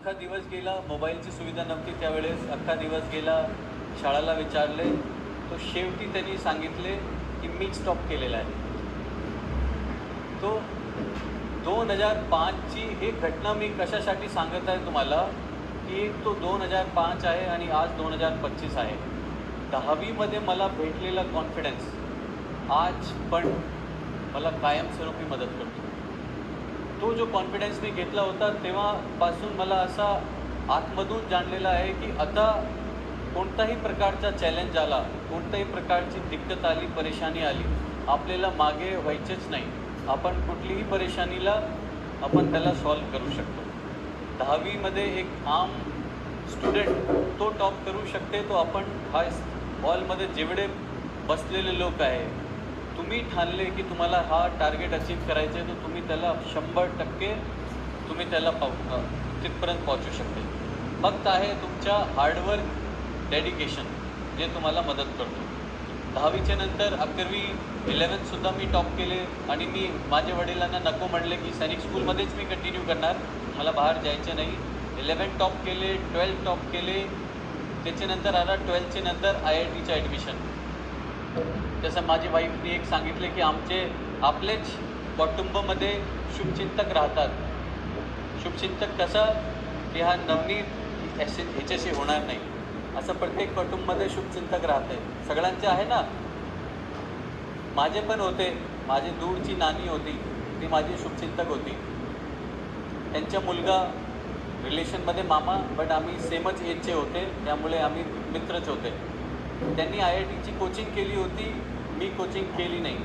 अख्खा दिवस गेला, मोबाईलची सुविधा नव्हती त्यावेळेस. अख्खा दिवस गेला, शाळेला विचारले, तो शेवटी त्यांनी सांगितले की मी स्टॉप केलेला आहे. तो 2005ची ही घटना मी कशासाठी सांगत आहे तुम्हाला, की तो 2005 आहे आणि आज 2025 आहे. 10वीमध्ये मला भेटलेला कॉन्फिडन्स आज पण मला कायमस्वरूपी मदत करतो. तो जो कॉन्फिडन्स मी घेतला होता तेव्हापासून मला असा आतमधून जाणलेला आहे की आता कोणताही प्रकारचा चॅलेंज आला, कोणत्याही प्रकारची दिक्कत आली, परेशानी आली, आपल्याला मागे व्हायचेच नाही. आपण कुठलीही परेशानीला आपण त्याला सॉल्व करू शकतो. 10वीमध्ये एक आम स्टुडंट तो टॉप करू शकते. तो आपण हा हॉलमध्ये जेवढे बसलेले लोक आहे, तुम्ही ठाणले की तुम्हाला हा टार्गेट अचीव करायचे तर तुम्ही त्याला 100% तुम्ही त्याला तिथपर्यंत पोहोचू शकते. फक्त आहे तुमच्या हार्डवर्क, डेडिकेशन जे तुम्हाला मदत करतो. 10वीच्या नंतर 11वी 11thसुद्धा मी टॉप केले आणि मी माझ्या वडिलांना नको म्हणले की सैनिक स्कूलमध्येच मी कंटिन्यू करणार, मला बाहेर जायचे नाही. 11 टॉप केले, 12 टॉप केले. त्याच्यानंतर आता 12च्या नंतर IITचं ॲडमिशन. तसं माझी वाईफने एक सांगितले की आपलेच कुटुंबामध्ये शुभचिंतक राहतात. शुभचिंतक कसं की हा नवनीत ह्याच्याशी होणार नाही, असं प्रत्येक कुटुंबामध्ये शुभचिंतक राहते. सगळ्यांचे आहे ना. माझे पण होते. माझी दूरची नानी होती, ती माझी शुभचिंतक होती. त्यांचा मुलगा रिलेशनमध्ये मामा, बट आम्ही सेमच एजचे होते, त्यामुळे आम्ही मित्रच होते. त्यांनी IITची कोचिंग केली होती, मी कोचिंग केली नाही.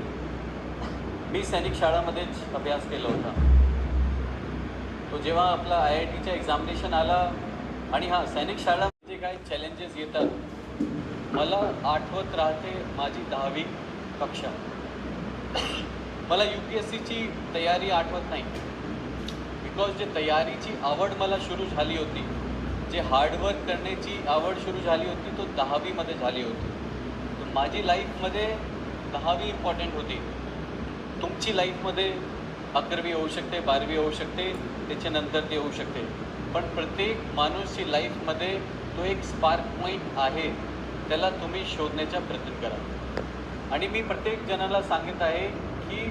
मी सैनिक शाळामध्येच अभ्यास केला होता. तो जेव्हा आपला IITचा एक्झामिनेशन आला आणि सैनिक शाळामध्ये काय चॅलेंजेस येतात, मला आठवत राहते माझी 10वी कक्षा. मला UPSCची तयारी आठवत नाही, बिकॉज जे तयारीची आवड मला सुरू झाली होती, जे हार्डवर्क करण्याची आवड सुरू झाली होती, तो 10वीमध्ये झाली होती. तर माझी लाईफमध्ये 10वी इम्पॉर्टंट होती. तुमची लाईफमध्ये 11वी होऊ शकते, 12वी होऊ शकते, त्याच्यानंतर ते होऊ शकते. पण प्रत्येक माणूसची लाईफमध्ये तो एक स्पार्क पॉईंट आहे, त्याला तुम्ही शोधण्याचा प्रयत्न करा. आणि मी प्रत्येक जणाला सांगत आहे की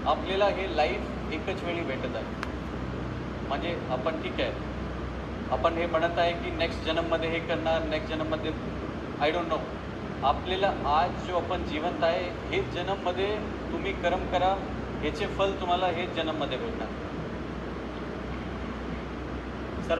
आपल्याला हे लाईफ एकच वेळी भेटत आहे. म्हणजे आपण ठीक आहे, आपण हे म्हणत आहे की नेक्स्ट जन्ममध्ये हे करणार, नेक्स्ट जन्ममध्ये आय डोंट नो. आपल्याला आज जो आपण जिवंत आहे, हेच जन्ममध्ये तुम्ही कर्म करा, ह्याचे फल तुम्हाला हेच जन्ममध्ये भेटणार.